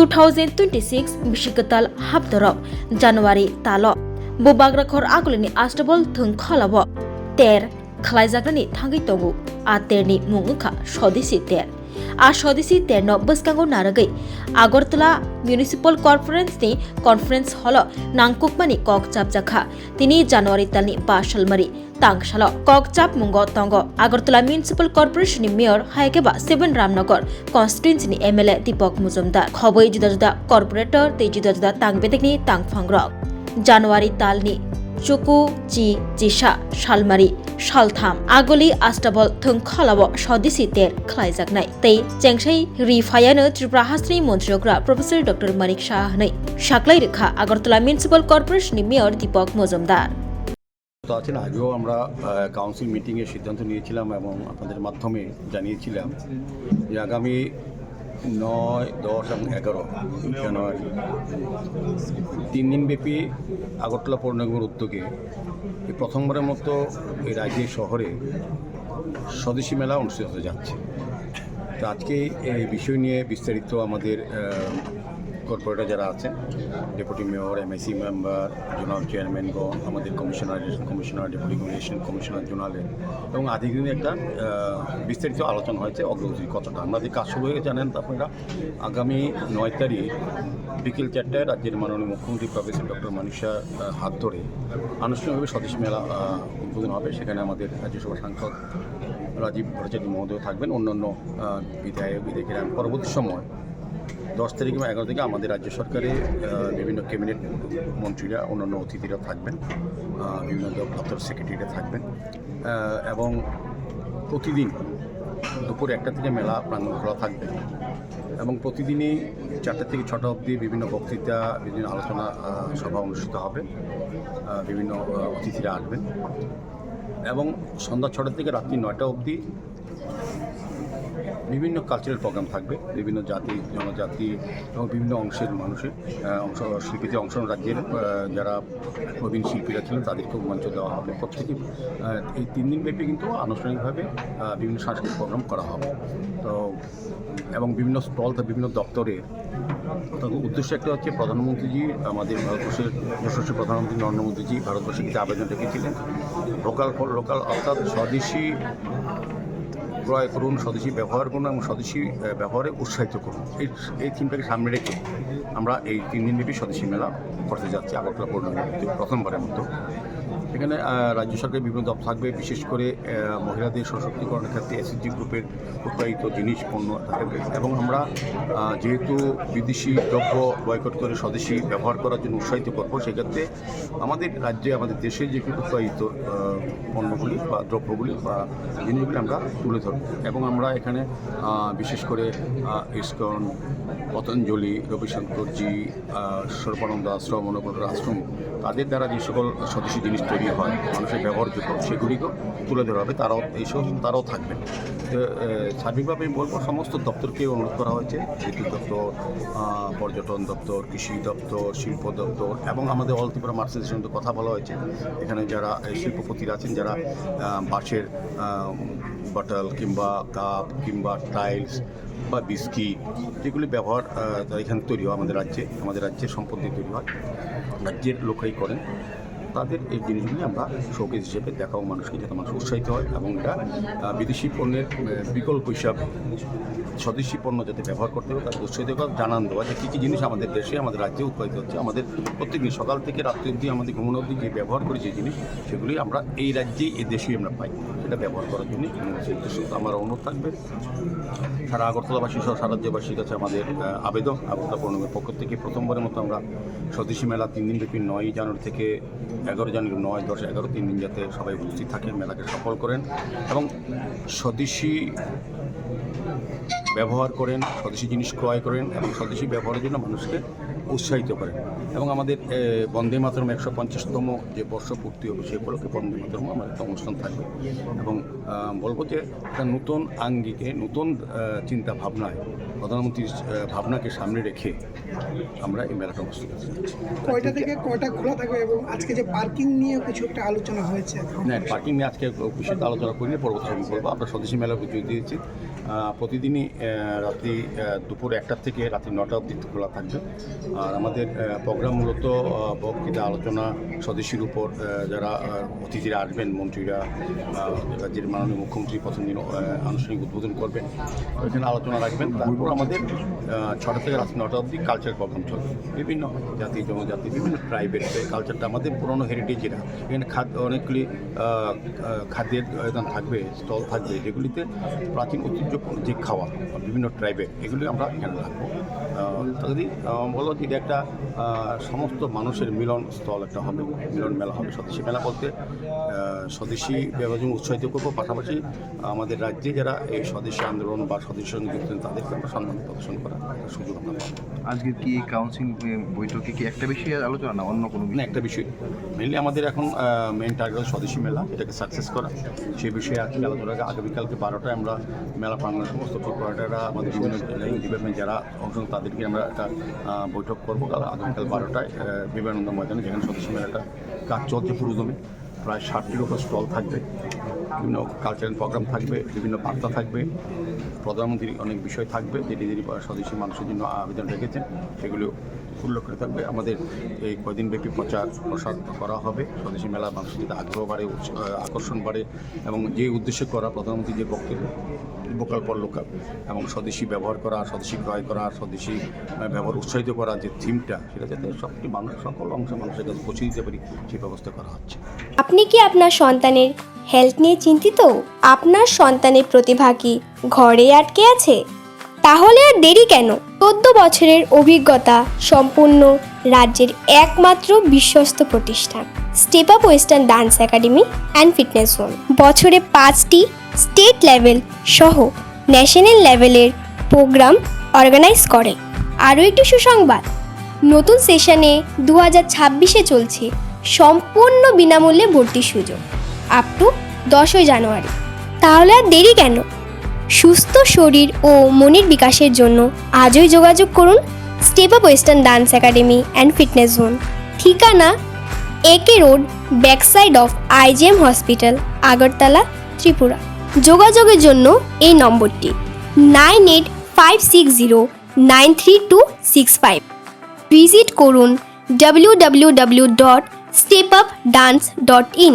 2026 Bishikatal Habdorok January Talo Bubagrakhor Agulini Astabol Thungkhalabo Ter Khlaizagani Thangi Togu Aterni Mungukha Shodisi Ter A Shodisi Ter no Buskango Naragai Agartala Municipal Conference Hall Nangkukmani Kok Chapjakha Tini January Talni Bashalmari Tangshalo Kokchap Mungo Tongo Agartala Municipal Corporation Mayor Haikeba 7 Ramnagar Constituency MLA Deepak Muzumdar Khoboi Juda Corporator Te Juda Tangbedekni Tangfangrok January Talni Chuku Ji Jisha Shalmari Shaltham Agoli Astabol Thungkhalabo Shodisi Ter Khlaijaknai Tei Chengshai Rifayano Tripura Hasri Montriogra Professor Dr. Manik Shah Nei Shaklai Rekha Agartala Municipal Corporation Mayor Deepak Muzumdar আছেন আগেও আমরা council মিটিংয়ে সিদ্ধান্ত নিয়েছিলাম এবং আপনাদের মাধ্যমে জানিয়েছিলাম যে আগামী 9, 10 এবং 11 জানুয়ারি 3 দিনব্যাপী আগরতলা পৌর নিগমের উদ্যোগে প্রথমবারের মতো এই রাজ্যের শহরে স্বদেশী মেলা অনুষ্ঠিত হতে যাচ্ছে। তো আজকে এই বিষয় নিয়ে বিস্তারিত আমাদের কর্পোরেটর যারা আছেন deputy mayor MIC member zonal চেয়ারম্যানগণ আমাদের কমিশনার ডেপুটি কমিশনার জোনালের এবং আজকের দিনে একটা বিস্তারিত আলোচনা হয়েছে অগ্রগতির কথাটা। আমাদের কাজ শুরু হয়ে জানেন আপনারা আগামী 9 তারিখ বিকেল 4টায় রাজ্যের মাননীয় মুখ্যমন্ত্রী প্রফেসর ডক্টর মানিক শাহর হাত ধরে আনুষ্ঠানিকভাবে স্বদেশী মেলা উদ্বোধন হবে। সেখানে আমাদের রাজ্যসভা সাংসদ রাজীব ভট্টাচার্য মহোদয় থাকবেন, অন্যান্য বিধায়কেরা। পরবর্তী সময় 10 তারিখ এবং 11 তারিখে আমাদের রাজ্য সরকারে বিভিন্ন ক্যাবিনেট মন্ত্রীরা অন্যান্য অতিথিরা থাকবেন, বিভিন্ন দপ্তর সেক্রেটারিরা থাকবেন এবং প্রতিদিন দুপুর 1টা থেকে মেলা প্রাঙ্গণ খোলা থাকবে এবং প্রতিদিনই 4টা থেকে 6টা অবধি বিভিন্ন বক্তৃতা বিভিন্ন আলোচনা সভা অনুষ্ঠিত হবে, বিভিন্ন অতিথিরা আসবেন এবং সন্ধ্যা 6টা থেকে রাত্রি 9টা অবধি বিভিন্ন কালচারাল প্রোগ্রাম থাকবে। বিভিন্ন জাতি জনজাতি এবং বিভিন্ন অংশের মানুষের শিল্পীতে অংশ রাজ্যের যারা প্রবীণ শিল্পীরা ছিলেন তাদেরকেও মঞ্চ দেওয়া হবে। প্রত্যেকে এই 3 দিনব্যাপী কিন্তু আনুষ্ঠানিকভাবে বিভিন্ন সাংস্কৃতিক প্রোগ্রাম করা হবে। তো এবং বিভিন্ন স্টল বিভিন্ন দপ্তরের উদ্দেশ্য একটা হচ্ছে প্রধানমন্ত্রীজি আমাদের ভারতবর্ষের যশস্বী প্রধানমন্ত্রী নরেন্দ্র মোদীজি ভারতবর্ষে কিছু আবেদন রেখেছিলেন লোকাল ফর লোকাল, অর্থাৎ স্বদেশী ক্রয় করুন, স্বদেশী ব্যবহার করুন এবং স্বদেশী ব্যবহারে উৎসাহিত করুন। এই থিমটাকে সামনে রেখে আমরা এই 3 দিনব্যাপী স্বদেশী মেলা করতে যাচ্ছি আগরতলা পৌর নিগমে প্রথমবারের মতো। এখানে রাজ্য সরকারের বিভিন্ন দপ্তর থাকবে, বিশেষ করে মহিলাদের সশক্তিকরণের ক্ষেত্রে এসএসজি গ্রুপের উৎপাদিত জিনিস পণ্য থাকবে এবং আমরা যেহেতু বিদেশি দ্রব্য বয়কট করে স্বদেশী ব্যবহার করার জন্য উৎসাহিত করবো, সেক্ষেত্রে আমাদের রাজ্যে আমাদের দেশে যে উৎপাদিত পণ্যগুলি বা দ্রব্যগুলি বা জিনিসগুলি আমরা তুলে ধরব এবং আমরা এখানে বিশেষ করে ইসকন, পতঞ্জলি, রবিশঙ্করজি, সর্বানন্দ আশ্রম, অনুকূল আশ্রম তাদের দ্বারা যে সকল স্বদেশী জিনিস তৈরি হয় মানুষের ব্যবহারযোগ্য সেগুলিকেও তুলে ধরা হবে। তারাও থাকবেন। সার্বিকভাবে আমি বলবো সমস্ত দপ্তরকে অনুরোধ করা হয়েছে, বিদ্যুৎ দপ্তর, পর্যটন দপ্তর, কৃষি দপ্তর, শিল্প দপ্তর এবং আমাদের অল ত্রিপুরা মার্চেন্টের সঙ্গে কথা বলা হয়েছে। এখানে যারা শিল্পপতিরা আছেন যারা বাঁশের বটল কিংবা কাপ কিংবা টাইলস বা বিস্কি যেগুলি ব্যবহার এখানে তৈরি হয় আমাদের রাজ্যে সম্পত্তি তৈরি হয়, রাজ্যের লোকরাই করেন, তাদের এই জিনিসগুলি আমরা শোকেস হিসেবে দেখাও মানুষকে, যাতে মানুষ উৎসাহিত হয় এবং এটা বিদেশি পণ্যের বিকল্প হিসাবে স্বদেশী পণ্য যাতে ব্যবহার করতে হবে তাদের উৎসাহিত করা, জানান দেওয়া যে কী কী জিনিস আমাদের দেশে আমাদের রাজ্যে উৎপাদিত হচ্ছে। আমাদের প্রত্যেকদিন সকাল থেকে রাত্রি অবধি আমাদের ঘুমানো অবধি যে ব্যবহার করি যে জিনিস সেগুলি আমরা এই রাজ্যেই এই দেশেই আমরা পাই, সেটা ব্যবহার করার জন্য আমার অনুরোধ থাকবে। সারা আগরতলাবাসী সহ সারা রাজ্যবাসীর কাছে আমাদের আবেদন, আগরতলা পৌর নিগমের পক্ষ থেকে প্রথমবারের মতো আমরা স্বদেশী মেলা 3 দিনব্যাপী 9 জানুয়ারি থেকে 11 জানুয়ারি 9, 10, 11 3 দিন যাতে সবাই উপস্থিত থাকেন, মেলাকে সফল করেন এবং স্বদেশী ব্যবহার করেন, স্বদেশী জিনিস ক্রয় করেন এবং স্বদেশী ব্যবহারের জন্য মানুষকে উৎসাহিত করেন এবং আমাদের বন্দে মাতরম 150তম যে বর্ষপূর্তি হবে সেই উপলক্ষে বন্দে মাতরম আমাদের একটা অনুষ্ঠান থাকবে এবং বলবো যে একটা নতুন আঙ্গিকে নতুন চিন্তা ভাবনায় প্রধানমন্ত্রীর ভাবনাকে সামনে রেখে আমরা এই মেলাটা অনুষ্ঠিত করছি। কয়টা থেকে কয়টা খোলা থাকবে এবং আজকে যে পার্কিং নিয়ে কিছু একটা আলোচনা হয়েছে? না, পার্কিং নিয়ে আজকে বিশেষ আলোচনা করিনি, পরবর্তী সময় বলবো। আমরা স্বদেশী মেলার বুঝিয়ে দিয়েছি প্রতিদিনই রাত্রি দুপুর 1টা থেকে রাত্রি 9টা অবধি খোলা থাকবে। আর আমাদের প্রোগ্রাম মূলত বক্তৃতা, আলোচনা, স্বদেশীর উপর যারা অতিথিরা আসবেন, মন্ত্রীরা, রাজ্যের মাননীয় মুখ্যমন্ত্রী প্রথম দিন আনুষ্ঠানিক উদ্বোধন করবেন, ওইখানে আলোচনা রাখবেন। তারপর আমাদের 6টা থেকে রাত্রি 9টা অবধি কালচার প্রোগ্রাম চলবে। বিভিন্ন জাতি জনজাতি, বিভিন্ন ট্রাইবের কালচারটা আমাদের পুরনো হেরিটেজ যেটা, এখানে অনেকগুলি খাদ্যের থাকবে, স্টল থাকবে, যেগুলিতে প্রাচীন ঐতিহ্যপূর্ণ যে খাওয়া বিভিন্ন ট্রাইবের, এগুলি আমরা এখানে রাখবো। যদি বলো যে এটা একটা সমস্ত মানুষের মিলন স্থল একটা হবে, মিলন মেলা হবে। স্বদেশী মেলা বলতে স্বদেশী ব্যবহার উৎসাহিত করবো, পাশাপাশি আমাদের রাজ্যে যারা এই স্বদেশী আন্দোলন বা স্বদেশী সঙ্গে যুক্ত তাদেরকে আমরা সম্মান প্রদর্শন করার সুযোগ আমরা পাবো। আজকে কি কাউন্সিল বৈঠকে কি একটা বিষয়ে আলোচনা না অন্য কোনো না, একটা বিষয় মেনলি আমাদের এখন মেন টার্গেট স্বদেশী মেলা, এটাকে সাকসেস করা, সেই বিষয়ে আজকে আলোচনা। আগামীকালকে 12টায় আমরা মেলা প্রাঙ্গণের সমস্ত প্রোপারেটাররা, আমাদের বিভিন্ন ডিপার্টমেন্ট যারা অংশ তাদেরকে আমরা একটা বৈঠক করবো আগামীকাল 12টায় বিবেকানন্দ ময়দানে, যেখানে স্বদেশী মেলাটা কাজ চলছে পুরোদমে। প্রায় 60টির উপর স্টল থাকবে, বিভিন্ন কালচারাল প্রোগ্রাম থাকবে, বিভিন্ন বার্তা থাকবে, প্রধানমন্ত্রীর অনেক বিষয় থাকবে যেটি স্বদেশী মানুষের জন্য আবেদন রেখেছেন, সেগুলো উল্লেখ করে থাকবে। আমাদের এই কয়দিনব্যাপী প্রসার করা হবে। স্বদেশী মেলা মানুষের যাতে আগ্রহ বাড়ে, আকর্ষণ বাড়ে, এবং যে উদ্দেশ্যে করা প্রধানমন্ত্রী যে বক্তব্য লোকাল পর লোকাল, এবং স্বদেশী ব্যবহার করা, স্বদেশী ক্রয় করা, স্বদেশী ব্যবহার উৎসাহিত করা যে থিমটা, সেটা যাতে সবটি মানুষ, সকল অংশ মানুষের কাছে পৌঁছে দিতে পারি, সেই ব্যবস্থা করা হচ্ছে। আপনি কি আপনার সন্তানের হেলথ নিয়ে চিন্তিত? আপনার সন্তানের প্রতিভা কি ঘরে আটকে আছে? তাহলে আর দেরি কেন? 14 বছরের অভিজ্ঞতা সম্পূর্ণ রাজ্যের একমাত্র বিশ্বস্ত প্রতিষ্ঠান step up western dance academy and fitness zone বছরে 5টি স্টেট লেভেল সহ ন্যাশনাল লেভেলের প্রোগ্রাম অর্গানাইজ করে। আরও একটি সুসংবাদ, নতুন সেশনে 2026-এ চলছে সম্পূর্ণ বিনামূল্যে ভর্তির সুযোগ আপ টু 10ই জানুয়ারি। তাহলে আর দেরি কেন? সুস্থ শরীর ও মনের বিকাশের জন্য আজই যোগাযোগ করুন step up western dance academy and fitness zone. ঠিকানা AK road, backside of IGM hospital, Agartala, Tripura. যোগাযোগের জন্য এই নম্বরটি 9856093265। ভিজিট করুন www.stepupdance.in।